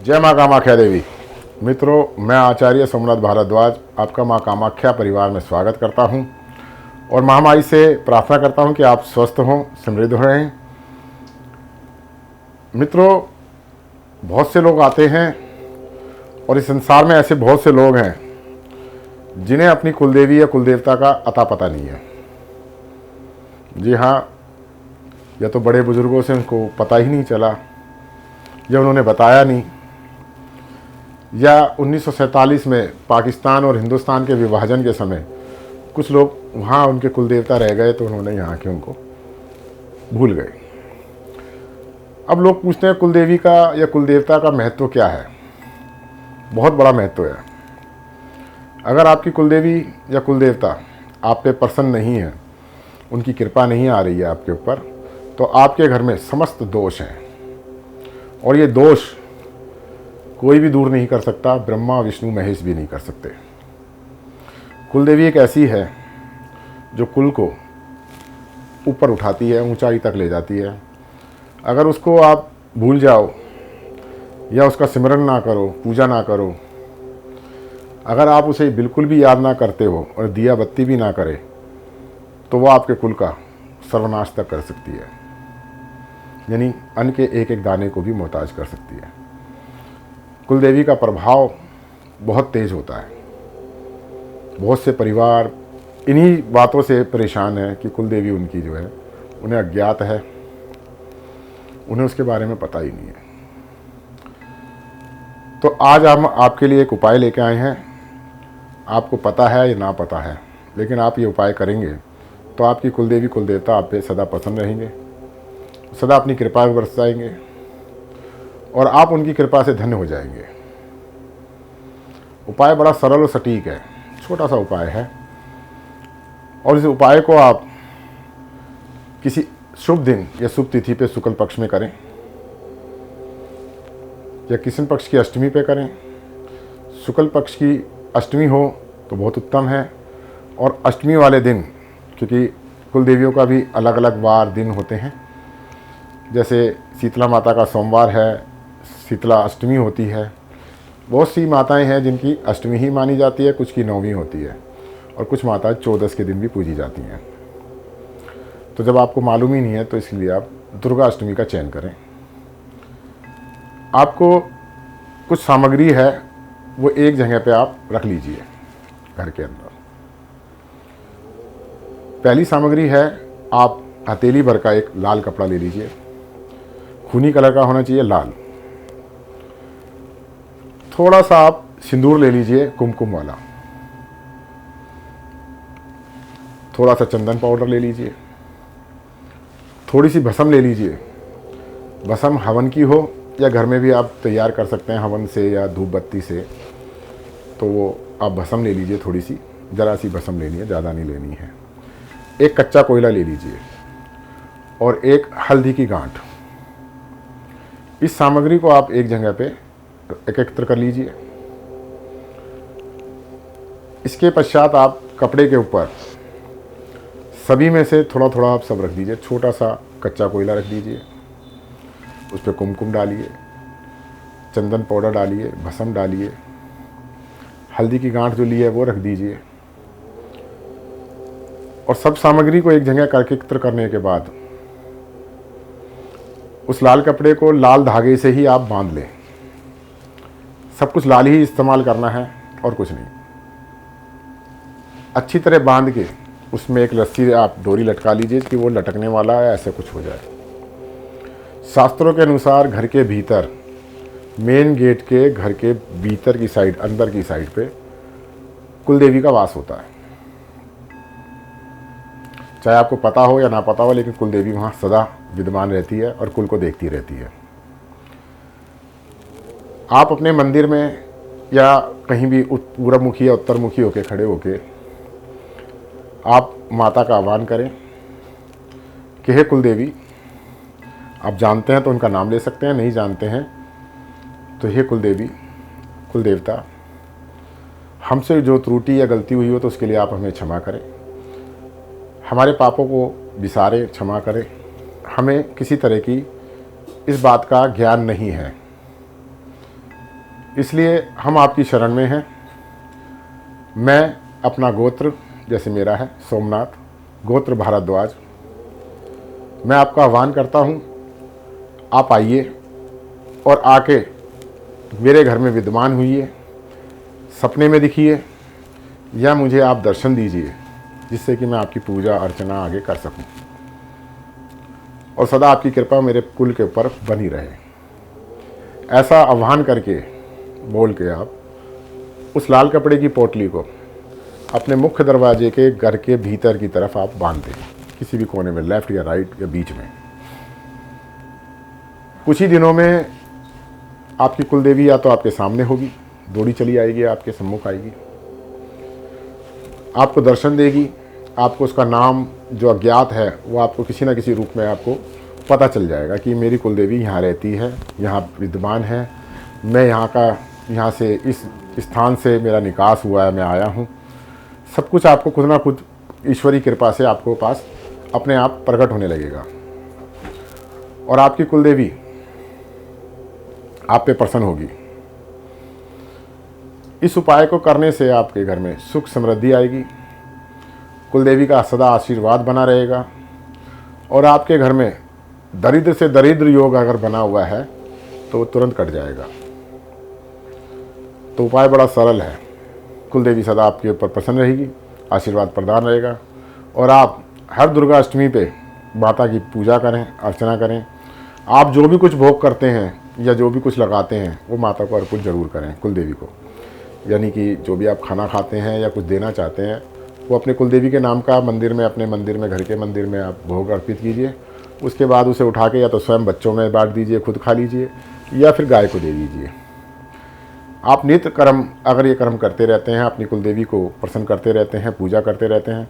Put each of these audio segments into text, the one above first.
जय माँ कामाख्या देवी। मित्रों, मैं आचार्य सोमनाथ भारद्वाज आपका माँ कामाख्या परिवार में स्वागत करता हूँ और महामाई से प्रार्थना करता हूँ कि आप स्वस्थ हों, समृद्ध रहें। मित्रों, बहुत से लोग आते हैं और इस संसार में ऐसे बहुत से लोग हैं जिन्हें अपनी कुलदेवी या कुलदेवता का अता पता नहीं है। जी हाँ, या तो बड़े बुजुर्गों से उनको पता ही नहीं चला या उन्होंने बताया नहीं, या 1947 में पाकिस्तान और हिंदुस्तान के विभाजन के समय कुछ लोग वहाँ उनके कुलदेवता रह गए तो उन्होंने यहाँ के उनको भूल गए। अब लोग पूछते हैं कुलदेवी का या कुलदेवता का महत्व क्या है। बहुत बड़ा महत्व है। अगर आपकी कुलदेवी या कुलदेवता आप पे प्रसन्न नहीं है, उनकी कृपा नहीं आ रही है आपके ऊपर, तो आपके घर में समस्त दोष हैं और ये दोष कोई भी दूर नहीं कर सकता, ब्रह्मा विष्णु महेश भी नहीं कर सकते। कुलदेवी एक ऐसी है जो कुल को ऊपर उठाती है, ऊंचाई तक ले जाती है। अगर उसको आप भूल जाओ या उसका सिमरन ना करो, पूजा ना करो, अगर आप उसे बिल्कुल भी याद ना करते हो और दिया बत्ती भी ना करे, तो वो आपके कुल का सर्वनाश तक कर सकती है, यानी अन्न के एक एक दाने को भी मोहताज कर सकती है। कुलदेवी का प्रभाव बहुत तेज होता है। बहुत से परिवार इन्हीं बातों से परेशान है कि कुलदेवी उनकी जो है उन्हें अज्ञात है, उन्हें उसके बारे में पता ही नहीं है। तो आज हम आपके लिए एक उपाय लेके आए हैं। आपको पता है या ना पता है, लेकिन आप ये उपाय करेंगे तो आपकी कुलदेवी कुलदेवता आप पे सदा प्रसन्न रहेंगे, सदा अपनी कृपा बरसाएंगे और आप उनकी कृपा से धन्य हो जाएंगे। उपाय बड़ा सरल और सटीक है, छोटा सा उपाय है और इस उपाय को आप किसी शुभ दिन या शुभ तिथि पे शुक्ल पक्ष में करें या कृष्ण पक्ष की अष्टमी पे करें। शुक्ल पक्ष की अष्टमी हो तो बहुत उत्तम है, और अष्टमी वाले दिन, क्योंकि कुलदेवियों का भी अलग अलग वार दिन होते हैं, जैसे शीतला माता का सोमवार है, शीतला अष्टमी होती है। बहुत सी माताएं हैं जिनकी अष्टमी ही मानी जाती है, कुछ की नौवीं होती है और कुछ माताएं 14 के दिन भी पूजी जाती हैं। तो जब आपको मालूम ही नहीं है तो इसलिए आप दुर्गा अष्टमी का चयन करें। आपको कुछ सामग्री है वो एक जगह पे आप रख लीजिए घर के अंदर। पहली सामग्री है, आप हथेली भर का एक लाल कपड़ा ले लीजिए, खूनी कलर का होना चाहिए, लाल। थोड़ा सा आप सिंदूर ले लीजिए, कुमकुम वाला। थोड़ा सा चंदन पाउडर ले लीजिए, थोड़ी सी भस्म ले लीजिए। भस्म हवन की हो या घर में भी आप तैयार कर सकते हैं हवन से या धूप बत्ती से, तो वो आप भस्म ले लीजिए। थोड़ी सी, ज़रा सी भस्म लेनी है, ज़्यादा नहीं लेनी है। एक कच्चा कोयला ले लीजिए और एक हल्दी की गांठ। इस सामग्री को आप एक जगह पे एकत्र कर लीजिए। इसके पश्चात आप कपड़े के ऊपर सभी में से थोड़ा थोड़ा आप सब रख दीजिए। छोटा सा कच्चा कोयला रख दीजिए, उस पर कुमकुम डालिए, चंदन पाउडर डालिए, भस्म डालिए, हल्दी की गांठ जो ली है वो रख दीजिए। और सब सामग्री को एक जगह करके एकत्र करने के बाद उस लाल कपड़े को लाल धागे से ही आप बांध लें। सब कुछ लाल ही इस्तेमाल करना है और कुछ नहीं। अच्छी तरह बांध के उसमें एक रस्सी आप डोरी लटका लीजिए कि वो लटकने वाला है, ऐसे कुछ हो जाए। शास्त्रों के अनुसार घर के भीतर, मेन गेट के घर के भीतर की साइड, अंदर की साइड पे कुलदेवी का वास होता है। चाहे आपको पता हो या ना पता हो, लेकिन कुलदेवी वहाँ सदा विद्यमान रहती है और कुल को देखती रहती है। आप अपने मंदिर में या कहीं भी पूर्व मुखी या उत्तर मुखी होके खड़े होके आप माता का आह्वान करें कि हे कुलदेवी। आप जानते हैं तो उनका नाम ले सकते हैं, नहीं जानते हैं तो हे कुलदेवी, कुलदेवता, हमसे जो त्रुटि या गलती हुई हो तो उसके लिए आप हमें क्षमा करें। हमारे पापों को विसारे, क्षमा करें। हमें किसी तरह की इस बात का ज्ञान नहीं है इसलिए हम आपकी शरण में हैं। मैं अपना गोत्र, जैसे मेरा है सोमनाथ, गोत्र भारद्वाज, मैं आपका आह्वान करता हूँ, आप आइए और आके मेरे घर में विद्यमान हुइए, सपने में दिखिए या मुझे आप दर्शन दीजिए, जिससे कि मैं आपकी पूजा अर्चना आगे कर सकूं और सदा आपकी कृपा मेरे कुल के ऊपर बनी रहे। ऐसा आह्वान करके बोल के आप उस लाल कपड़े की पोटली को अपने मुख्य दरवाजे के घर के भीतर की तरफ आप बांध दें, किसी भी कोने में, लेफ्ट या राइट या बीच में। कुछ ही दिनों में आपकी कुलदेवी या तो आपके सामने होगी, दौड़ी चली आएगी, आपके सम्मुख आएगी, आपको दर्शन देगी। आपको उसका नाम जो अज्ञात है वो आपको किसी न किसी रूप में आपको पता चल जाएगा कि मेरी कुलदेवी यहाँ रहती है, यहाँ विद्यमान है, मैं यहाँ से इस स्थान से मेरा निकास हुआ है, मैं आया हूँ। सब कुछ आपको खुद ना खुद ईश्वरी कृपा से आपको पास अपने आप प्रकट होने लगेगा और आपकी कुलदेवी आप पे प्रसन्न होगी। इस उपाय को करने से आपके घर में सुख समृद्धि आएगी, कुलदेवी का सदा आशीर्वाद बना रहेगा और आपके घर में दरिद्र से दरिद्र योग अगर बना हुआ है तो वो तुरंत कट जाएगा। तो उपाय बड़ा सरल है। कुलदेवी सदा आपके ऊपर प्रसन्न रहेगी, आशीर्वाद प्रदान रहेगा और आप हर दुर्गा अष्टमी पे माता की पूजा करें, अर्चना करें। आप जो भी कुछ भोग करते हैं या जो भी कुछ लगाते हैं वो माता को अर्पित जरूर करें, कुलदेवी को। यानी कि जो भी आप खाना खाते हैं या कुछ देना चाहते हैं वो अपने कुलदेवी के नाम का मंदिर में, अपने मंदिर में, घर के मंदिर में आप भोग अर्पित कीजिए। उसके बाद उसे उठा के या तो स्वयं बच्चों में बांट दीजिए, खुद खा लीजिए, या फिर गाय को दे दीजिए। आप नित्य कर्म अगर ये कर्म करते रहते हैं, अपनी कुलदेवी को प्रसन्न करते रहते हैं, पूजा करते रहते हैं,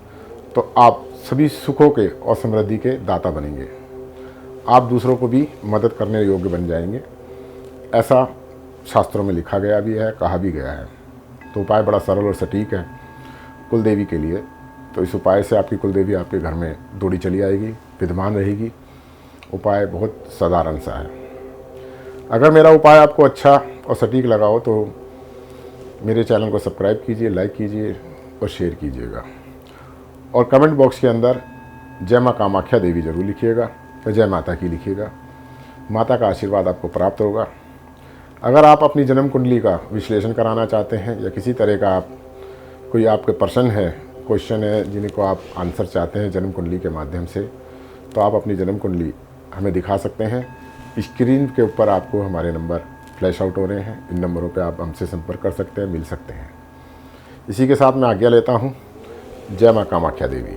तो आप सभी सुखों के और समृद्धि के दाता बनेंगे। आप दूसरों को भी मदद करने योग्य बन जाएंगे। ऐसा शास्त्रों में लिखा गया भी है, कहा भी गया है। तो उपाय बड़ा सरल और सटीक है कुलदेवी के लिए। तो इस उपाय से आपकी कुलदेवी आपके घर में दौड़ी चली आएगी, विद्यमान रहेगी। उपाय बहुत साधारण सा है। अगर मेरा उपाय आपको अच्छा और सटीक लगा हो तो मेरे चैनल को सब्सक्राइब कीजिए, लाइक कीजिए और शेयर कीजिएगा। और कमेंट बॉक्स के अंदर जय माँ कामाख्या देवी जरूर लिखिएगा या जय माता की लिखिएगा। माता का आशीर्वाद आपको प्राप्त होगा। अगर आप अपनी जन्म कुंडली का विश्लेषण कराना चाहते हैं या किसी तरह का कोई आपके प्रश्न है, क्वेश्चन है जिनको आप आंसर चाहते हैं जन्म कुंडली के माध्यम से, तो आप अपनी जन्म कुंडली हमें दिखा सकते हैं। स्क्रीन के ऊपर आपको हमारे नंबर फ्लैश आउट हो रहे हैं। इन नंबरों पे आप हमसे संपर्क कर सकते हैं, मिल सकते हैं। इसी के साथ मैं आज्ञा लेता हूँ। जय माँ कामाख्या देवी।